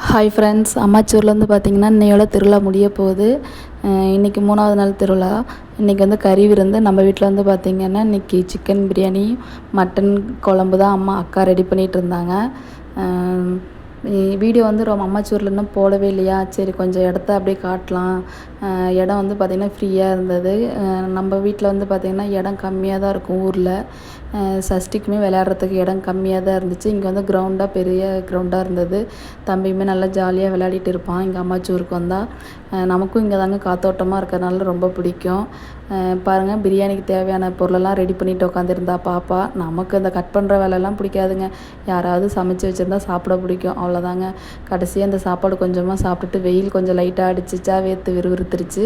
Hi friends, அம்மாச்சூர்லேருந்து பார்த்தீங்கன்னா இன்னையோட திருவிழா முடிய போகுது. இன்றைக்கி 3வது நாள் திருவிழா. இன்றைக்கி வந்து கறி விருந்து. நம்ம வீட்டில் வந்து பார்த்திங்கன்னா இன்றைக்கி சிக்கன் பிரியாணி, மட்டன் குழம்பு தான் அக்கா ரெடி பண்ணிகிட்டு இருந்தாங்க. வீடியோ வந்து ரொம்ப அம்மாச்சூரில் இன்னும் போடவே இல்லையா, சரி கொஞ்சம் இடத்த அப்படியே காட்டலாம். இடம் வந்து பார்த்திங்கன்னா ஃப்ரீயாக இருந்தது. நம்ம வீட்டில் வந்து பார்த்திங்கன்னா இடம் கம்மியாக தான் இருக்கும் ஊரில். சஷ்டிக்குமே விளையாடுறதுக்கு இடம் கம்மியாக தான் இருந்துச்சு. இங்கே வந்து கிரவுண்டாக பெரிய கிரவுண்டாக இருந்தது. தம்பியுமே நல்லா ஜாலியாக விளையாடிட்டு இருப்பான் இங்கே அம்மாச்சூருக்கு வந்தால். நமக்கும் இங்கே தாங்க காத்தோட்டமாக இருக்கிறதுனால ரொம்ப பிடிக்கும். பாருங்கள், பிரியாணிக்கு தேவையான பொருளெல்லாம் ரெடி பண்ணிட்டு உட்காந்துருந்தா பாப்பா. நமக்கு அந்த கட் பண்ணுற வேலையெல்லாம் பிடிக்காதுங்க. யாராவது சமைச்சு வச்சுருந்தா சாப்பிட பிடிக்கும், அவ்வளோதாங்க. கடைசியாக அந்த சாப்பாடு கொஞ்சமாக சாப்பிட்டுட்டு வெயில் கொஞ்சம் லைட்டாக அடிச்சிச்சா வேர்த்து விறுவிறுத்துருச்சு.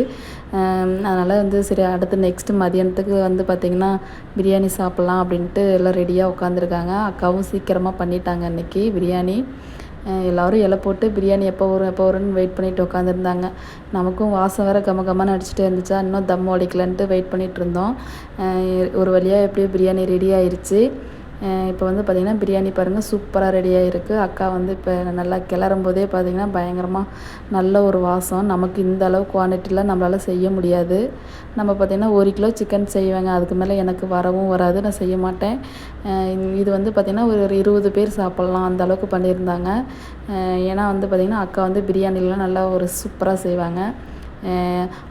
அதனால் வந்து சரி அடுத்து நெக்ஸ்ட்டு மதியானத்துக்கு வந்து பார்த்திங்கன்னா பிரியாணி சாப்பிட்லாம் அப்படின்ட்டு எல்லாம் ரெடியாக உட்காந்துருக்காங்க. அக்காவும் சீக்கிரமாக பண்ணிட்டாங்க இன்றைக்கி பிரியாணி. எல்லோரும் இலை போட்டு பிரியாணி எப்போ வரும்னு வெயிட் பண்ணிவிட்டு உட்காந்துருந்தாங்க. நமக்கும் வாசம் வேறு கமகமான அடிச்சுட்டே இருந்துச்சா, இன்னும் தம் அடிக்கலன்ட்டு வெயிட் பண்ணிகிட்டு இருந்தோம். ஒரு வழியாக எப்படியோ பிரியாணி ரெடி ஆயிடுச்சு. இப்போ வந்து பார்த்திங்கன்னா பிரியாணி பாருங்கள் சூப்பராக ரெடியாக இருக்குது. அக்கா வந்து இப்போ நல்லா கிளறும் போதே பார்த்திங்கன்னா பயங்கரமாக நல்ல ஒரு வாசம். நமக்கு இந்த அளவு குவான்டிட்டிலாம் நம்மளால் செய்ய முடியாது. நம்ம பார்த்திங்கன்னா 1 கிலோ சிக்கன் செய்வேங்க, அதுக்கு மேலே எனக்கு வரவும் வராது, நான் செய்ய மாட்டேன். இது வந்து பார்த்திங்கன்னா ஒரு 20 பேர் சாப்பிட்லாம் அந்த அளவுக்கு பண்ணியிருந்தாங்க. ஏன்னா வந்து பார்த்திங்கன்னா அக்கா வந்து பிரியாணிலாம் நல்லா ஒரு சூப்பராக செய்வாங்க.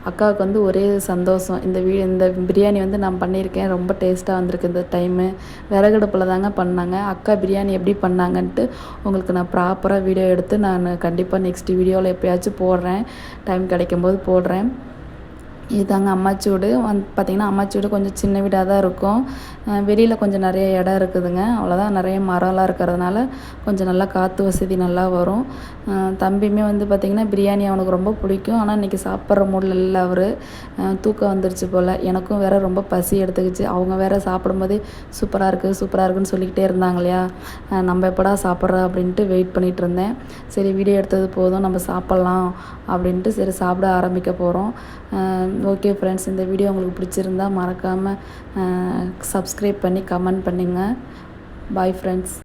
அக்காவுக்கு வந்து ஒரே சந்தோஷம், இந்த பிரியாணி வந்து நான் பண்ணியிருக்கேன், ரொம்ப டேஸ்ட்டாக வந்திருக்கு இந்த டைமு. விறகடுப்பில் தாங்க பண்ணாங்க. அக்கா பிரியாணி எப்படி பண்ணாங்கன்ட்டு உங்களுக்கு நான் ப்ராப்பராக வீடியோ எடுத்து நான் கண்டிப்பாக நெக்ஸ்ட் வீடியோவில் எப்போயாச்சும் போடுறேன், டைம் கிடைக்கும்போது போடுறேன். இதுதாங்க அம்மாச்சூடு. பார்த்திங்கன்னா அம்மாச்சூடு கொஞ்சம் சின்ன வீடாக தான் இருக்கும். வெளியில் கொஞ்சம் நிறைய இடம் இருக்குதுங்க, அவ்வளோதான். நிறைய மரம்லாம் இருக்கிறதுனால கொஞ்சம் நல்லா காற்று வசதி நல்லா வரும். தம்பியுமே வந்து பார்த்திங்கன்னா பிரியாணி அவனுக்கு ரொம்ப பிடிக்கும். ஆனால் இன்றைக்கி சாப்பிட்ற மூடில் இல்லை அவர். தூக்கம் வந்துருச்சு போல். எனக்கும் வேறு ரொம்ப பசி எடுத்துக்கிச்சு. அவங்க வேறு சாப்பிடும்போதே சூப்பராக இருக்குதுன்னு சொல்லிக்கிட்டே இருந்தாங்க இல்லையா, நம்ம எப்படா சாப்பிட்றோம் அப்படின்ட்டு வெயிட் பண்ணிகிட்டு இருந்தேன். சரி வீடியோ எடுத்தது போதும், நம்ம சாப்பிட்லாம் அப்படின்ட்டு சரி சாப்பிட ஆரம்பிக்க போகிறோம். ஓகே ஃப்ரெண்ட்ஸ், இந்த வீடியோ உங்களுக்கு பிடிச்சிருந்தா மறக்காமல் சப்ஸ்கிரைப் பண்ணி கமெண்ட் பண்ணுங்கள். Bye friends.